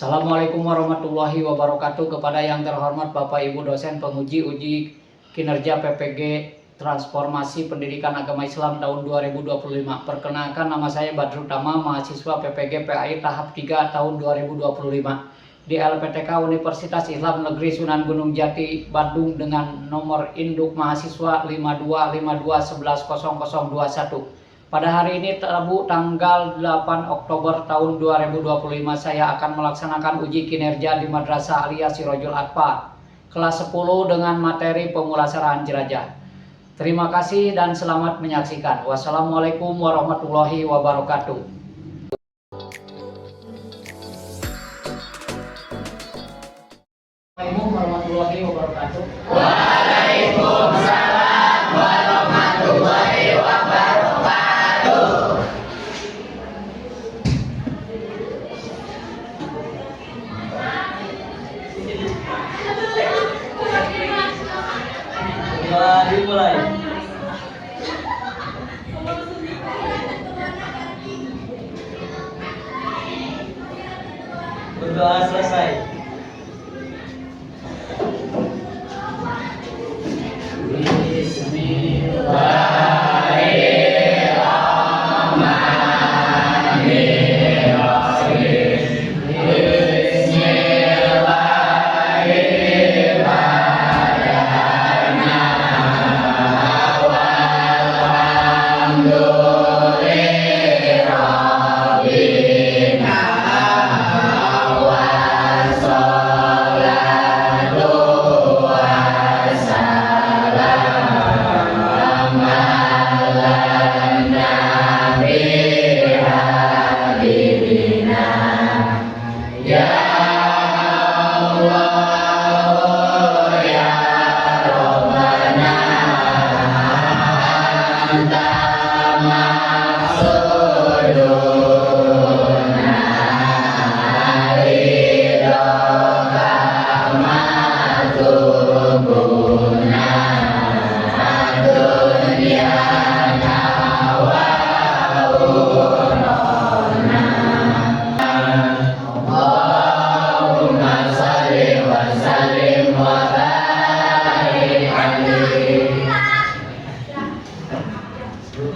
Assalamualaikum warahmatullahi wabarakatuh. Kepada yang terhormat Bapak Ibu dosen penguji uji kinerja PPG Transformasi Pendidikan Agama Islam tahun 2025. Perkenalkan, nama saya Badrul Tama, mahasiswa PPG PAI tahap 3 tahun 2025 di LPTK Universitas Islam Negeri Sunan Gunung Jati, Bandung, dengan nomor induk mahasiswa 5252110021. Pada hari ini Rabu tanggal 8 Oktober tahun 2025 saya akan melaksanakan uji kinerja di Madrasah Aliyah Sirajul Atfal kelas 10 dengan materi pemulasaraan jelajah. Terima kasih dan selamat menyaksikan. Wassalamualaikum warahmatullahi wabarakatuh. Assalamualaikum warahmatullahi wabarakatuh. Waalaikumsalam warahmatullahi wabarakatuh. Dimulai. Berdoa selesai.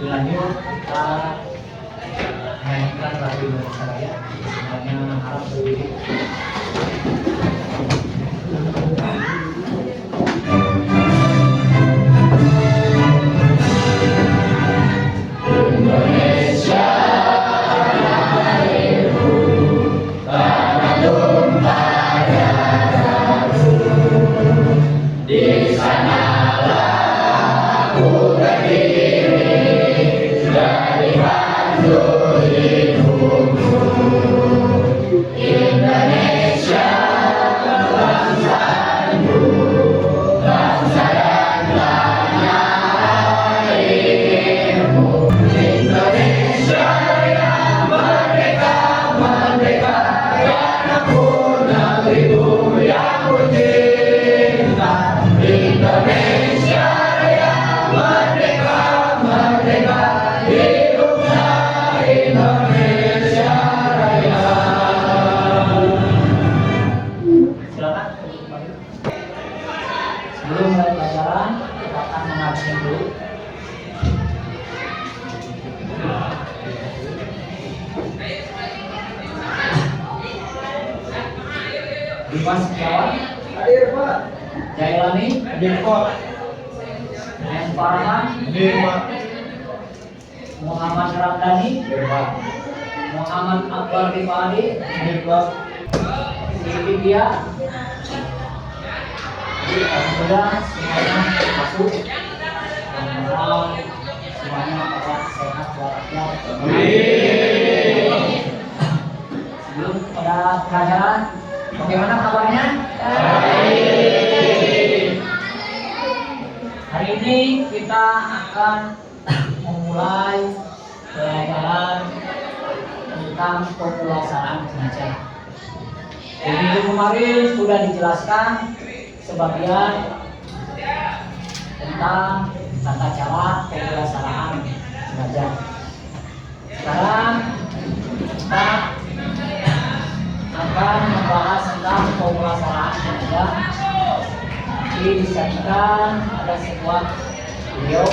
Lanjut kita mainkan lagu Indonesia Raya. Semuanya harap berdiri. Indonesia lahirku, tanah tumpah darahku. Di sanalah aku berdiri, dari hancur hidupku. Indonesia bangsaku, bangsa dan tanah airmu. Indonesia yang merdeka, merdeka, dan aku negeriku yang ku cinta. Indonesia yang merdeka, merdeka, hiduplah Indonesia Raya. Silakan. Sebelum mulai pelajaran, kita akan mengaji dulu. Dimas Setiawan, Hadir Pak. Jailani, Hadir Pak. M. Farhan, Hadir Pak. Muhammad Ramdhani, Hadir Pak. Muhammad Akbar Rifadi, Hadir Pak. Siti Dia. Jadi alhamdulillah semuanya masuk. Alhamdulillah semuanya Allah sehat walafiat. Sebelum pada pelajaran, bagaimana kabarnya? Hari ini kita akan memulai pelajaran tentang pemulasaraan jenazah. Di minggu kemarin sudah dijelaskan sebagian tentang tata cara pemulasaraan jenazah. Sekarang kita akan Jadi disiapkan ada sebuah video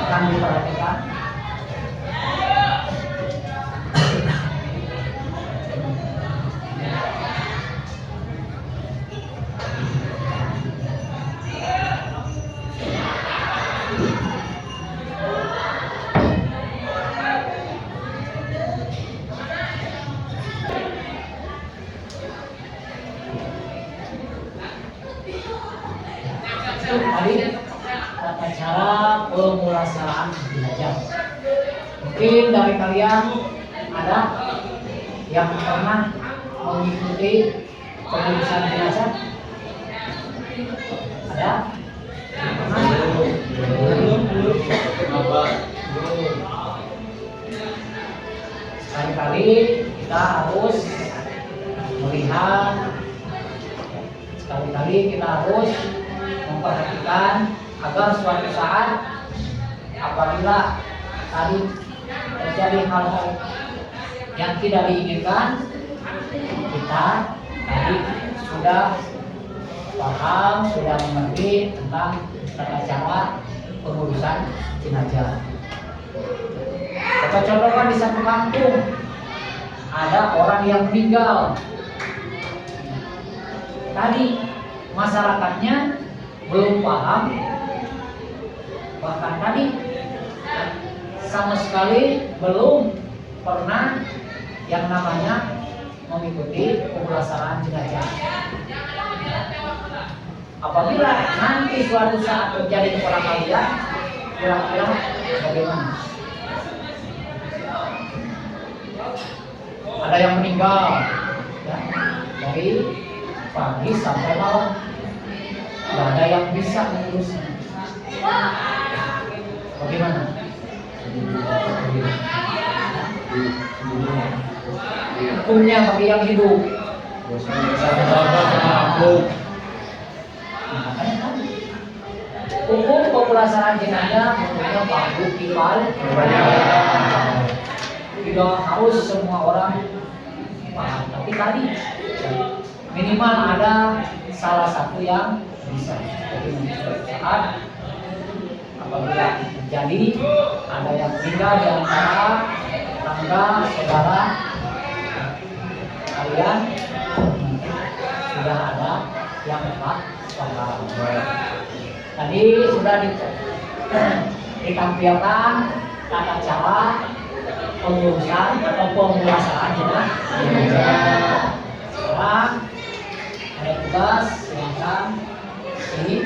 akan diperhatikan. Tadi tata cara pemulasaraan jenazah. Mungkin dari kalian ada yang pernah mengikuti pemulasaran jenazah? Ada? Pernah? Sekali-kali kita harus melihat, sekali-kali kita harus memperhatikan agar suatu saat apabila tadi terjadi hal-hal yang tidak diinginkan, kita tadi sudah paham, sudah mengerti tentang tata cara pengurusan jenazah. Kita contohkan di satu kampung ada orang yang meninggal. Tadi masyarakatnya belum paham, bahkan tadi sama sekali belum pernah yang namanya mengikuti pemulasaraan jenazah. Apabila nanti suatu saat terjadi kepada kalian, kira-kira bagaimana? Ada yang meninggal ya, dari pagi sampai malam, tidak ada yang bisa mengurusnya. Bagaimana? Hukumnya bagi yang hidup. Hukum pemulasaraan jenazah hukumnya fardu kifayah. Tidak harus semua orang paham, tapi tadi minimal ada salah satu yang bisa. Jadi saat apabila terjadi ada yang meninggal di antara tetangga, saudara kalian, sudah ada yang paham. Tadi sudah ditampilkan tata cara pengurusan atau pemulasaraan jenazah. Sekarang ada tugas, silakan ini.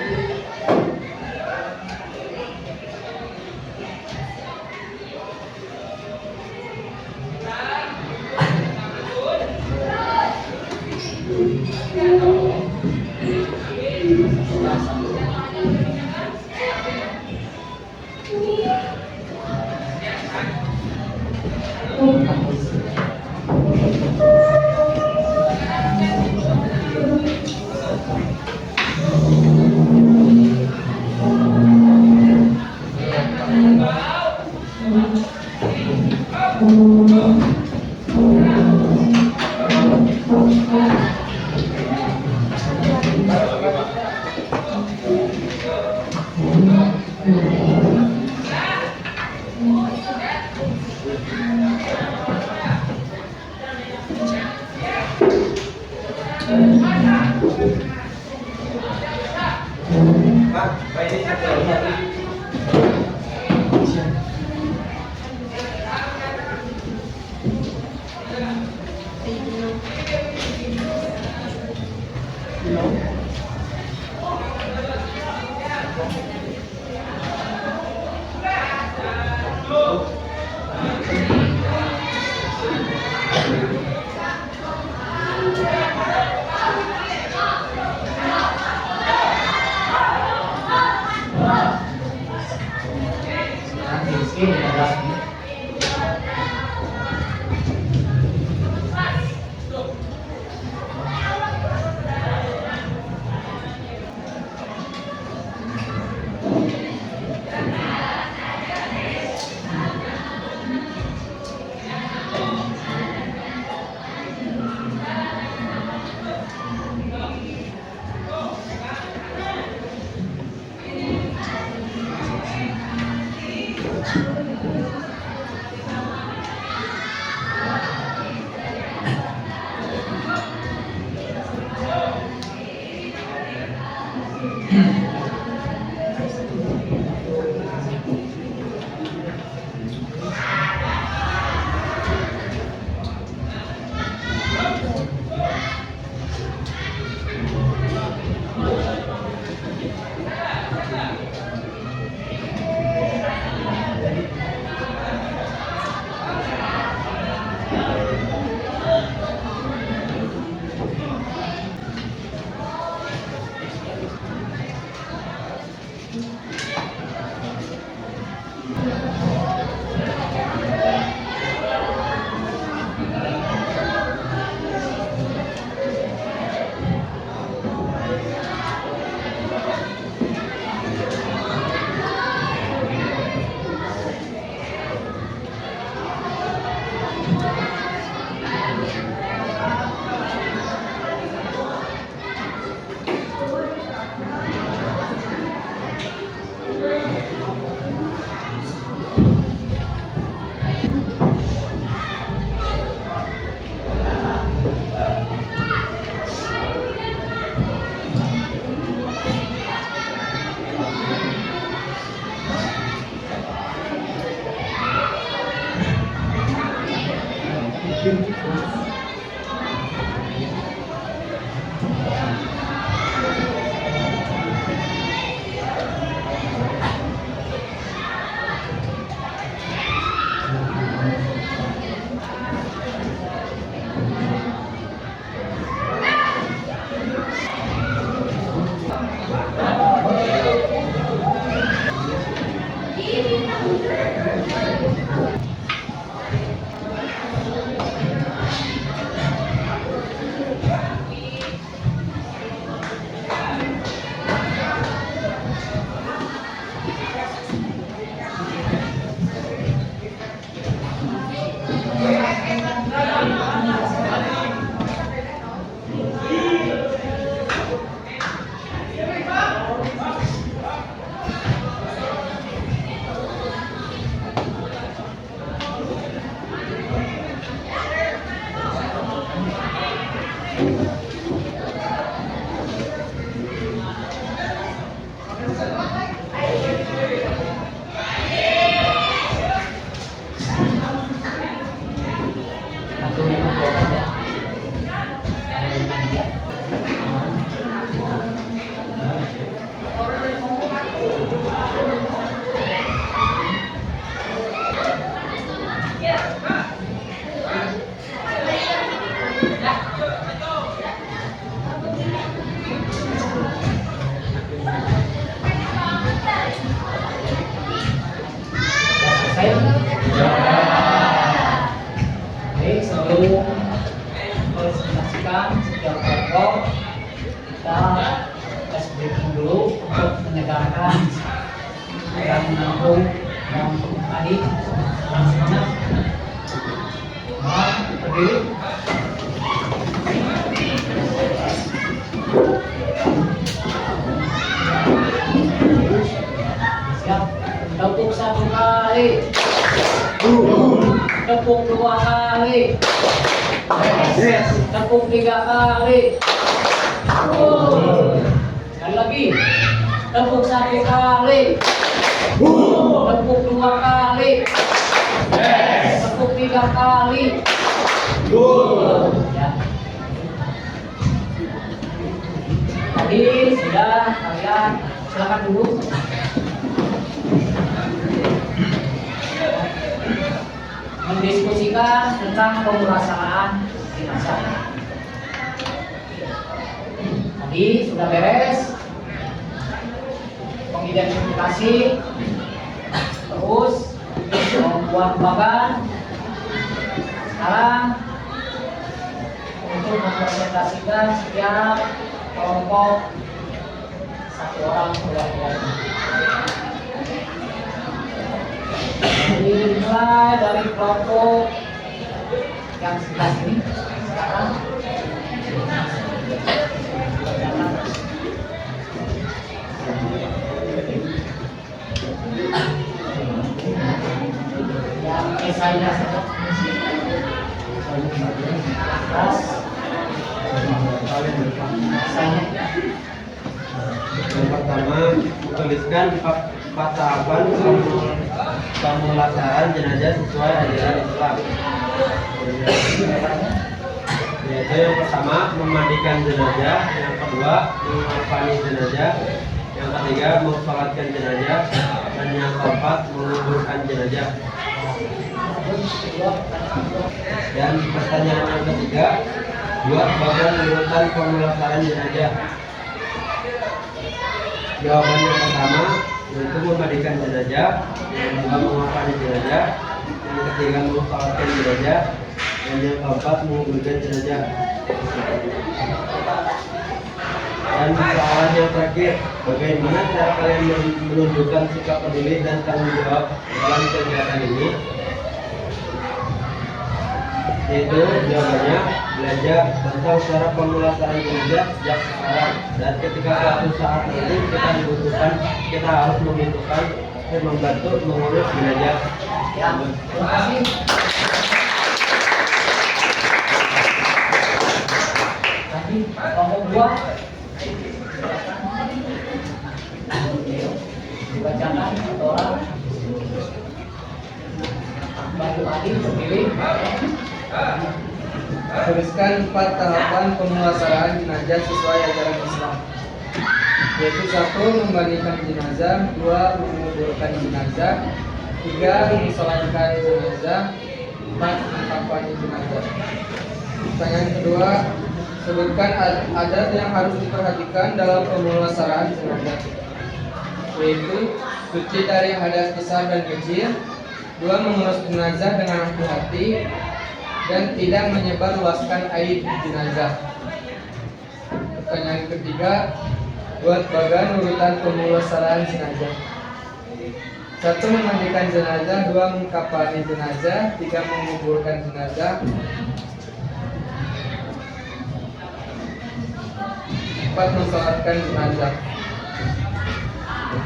Baik, sebelum presentasikan setiap kelompok, kita tes briefing dulu untuk menyegarkan dan menampung yang tadi. Semangat, berdiri. Siap, tepuk satu kali. Tepuk dua kali. Tepuk tiga kali. Sekali lagi. Tepuk satu kali. Tepuk dua kali. Tepuk tiga kali. Ya. Tadi sudah kalian silakan dulu. Mendiskusikan tentang pemulasaran jenazah. Tadi sudah beres mengidentifikasi, terus membuat bagan. Sekarang untuk mempresentasikan setiap kelompok satu orang perwakilannya. Dimulai dari kelompok yang sebelah sini. Sekarang yang esainya saja. Atas esainya. Tuliskan empat tahapan pemulasaran jenazah sesuai ajaran Islam. Yaitu yang pertama memandikan jenazah, yang kedua mengafani jenazah, yang ketiga mensolatkan jenazah, dan yang keempat menguburkan jenazah. Dan pertanyaan yang ketiga, buat bagian urutan pemulasaran jenazah. Jawaban yang pertama yaitu memandikan jenazah, yang kedua mengafani jenazah, yang ketiga mensolatkan jenazah, dan yang keempat menguburkan jenazah. Dan soalan yang terakhir, bagaimana cara kalian menunjukkan sikap peduli dan tanggung jawab dalam kegiatan ini? Yaitu jawabannya belajar tentang cara pemulasaran jenazah sejak sekarang, dan ketika suatu saat nanti kita dibutuhkan, kita harus membutuhkan dan membantu mengurus jenazah. Ya, terima kasih. Tadi kelompok 2 dibacakan satu orang. Bagi Adil terpilih. Tuliskan 4 tahapan pemulasaran jenazah sesuai ajaran Islam. Yaitu 1. Memandikan jenazah, 2. menguburkan jenazah, 3. mensolatkan jenazah, 4. mengkafani jenazah. Pertanyaan kedua, sebutkan adat yang harus diperhatikan dalam pemulasaran jenazah. Yaitu suci dari hadas besar dan kecil, 2. mengurus jenazah dengan hati-hati, dan tidak menyebarluaskan aib jenazah. Pertanyaan ketiga, buat bagan urutan pemulasaran jenazah. 1. memandikan jenazah, 2. mengkafani jenazah, 3. menguburkan jenazah, 4. mensolatkan jenazah.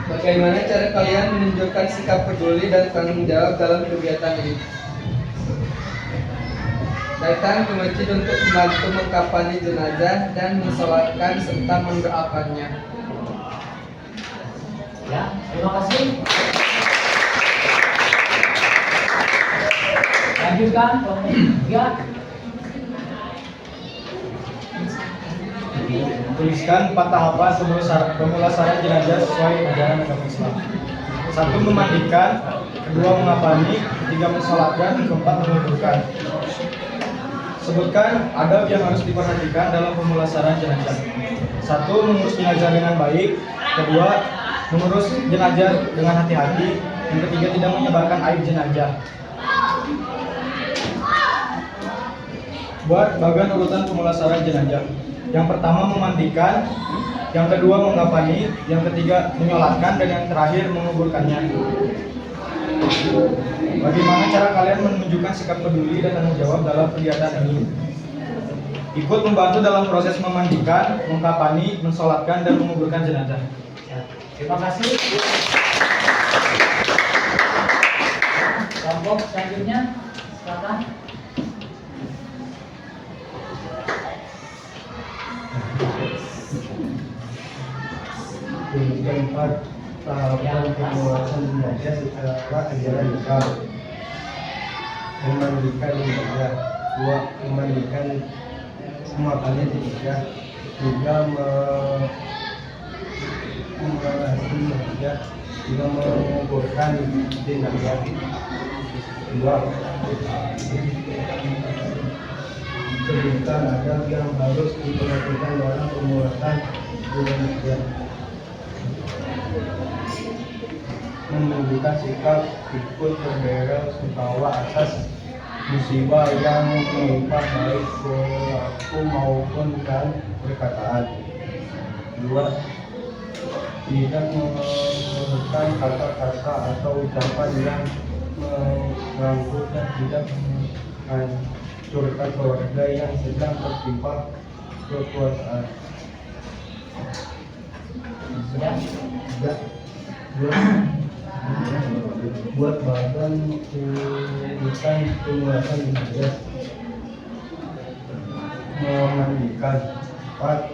Bagaimana cara kalian menunjukkan sikap peduli dan tanggung jawab dalam kegiatan ini? Datang ke masjid untuk membantu mengkafani jenazah dan mensolatkan serta mendoakannya. Ya, terima kasih. Lanjutkan kelompok 3. Tuliskan 4 tahapan pemulasaran jenazah sesuai ajaran agama Islam. 1. memandikan, 2. mengafani, 3. mensolatkan, 4. menguburkan. Sebutkan adab yang harus diperhatikan dalam pemulasaran jenazah. 1. mengurus jenazah dengan baik, 2. mengurus jenazah dengan hati-hati, yang ketiga tidak menyebarkan aib jenazah. Buat bagian urutan pemulasaran jenazah. Yang pertama memandikan, yang kedua mengkafani, yang ketiga menyolatkan, dan yang terakhir menguburkannya. Bagaimana cara kalian menunjukkan sikap peduli dan tanggung jawab dalam kegiatan ini? Ikut membantu dalam proses memandikan, mengkafani, mensolatkan, dan menguburkan jenazah. Terima kasih. Kelompok selanjutnya, silakan. Tuliskan 4 tahapan pemulasaran jenazah secara ajaran Islam. Memandikan jenazah, 2. memandikan semua kali jenazah, 3. membersihkan jenazah, 3. menguburkan jenazah, 2. sebutkan adab yang harus diperhatikan dalam pemulasaran jenazah. Menunjukkan sikap ikut berbela-sungkawa atas musibah yang menimpa baik perilaku maupun dan perkataan. 2. Tidak menggunakan kata-kata atau ucapan yang mengganggu dan tidak menghancurkan keluarga yang sedang tertimpa kekuasaan. Buat badan urutan pemulasaran jenazah. Memandikan, 4.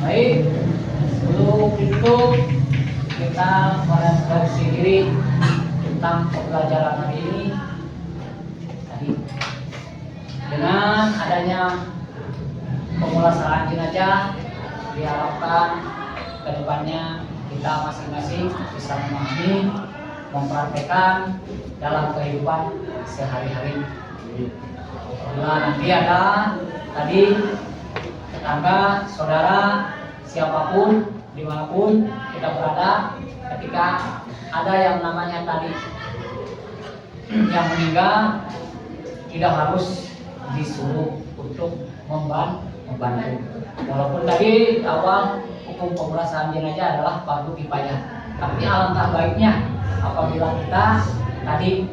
Baik, sebelum itu kita merefleksi diri tentang pembelajaran hari ini. Tadi dengan adanya pemulasaran jenazah diharapkan kedepannya kita masing-masing bisa memahami, mempraktekkan dalam kehidupan sehari-hari. Nah, nanti ada tadi tetangga, saudara, siapapun, dimanapun kita berada, ketika ada yang namanya tadi yang meninggal, tidak harus disuruh untuk membantu. Walaupun tadi awal hukum pemulasaran jenazah adalah fardu kifayah, tapi alangkah baiknya apabila kita tadi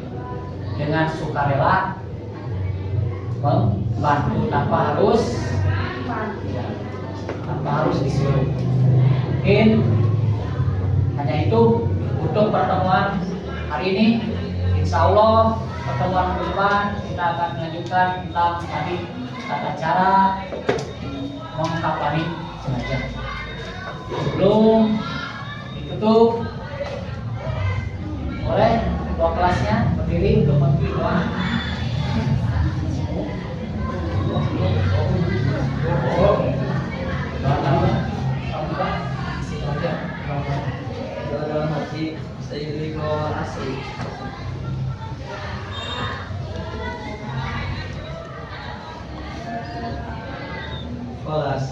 dengan sukarela membantu tanpa harus disuruh. Mungkin hanya itu untuk pertemuan hari ini. Insya Allah pertemuan ke depan kita akan melanjutkan tentang tadi tata cara mengkapani jenazah. Sebelum ditutup, boleh ketua kelasnya berdiri untuk memberi doa. Dalam hati seiring keluar asli. Kelas.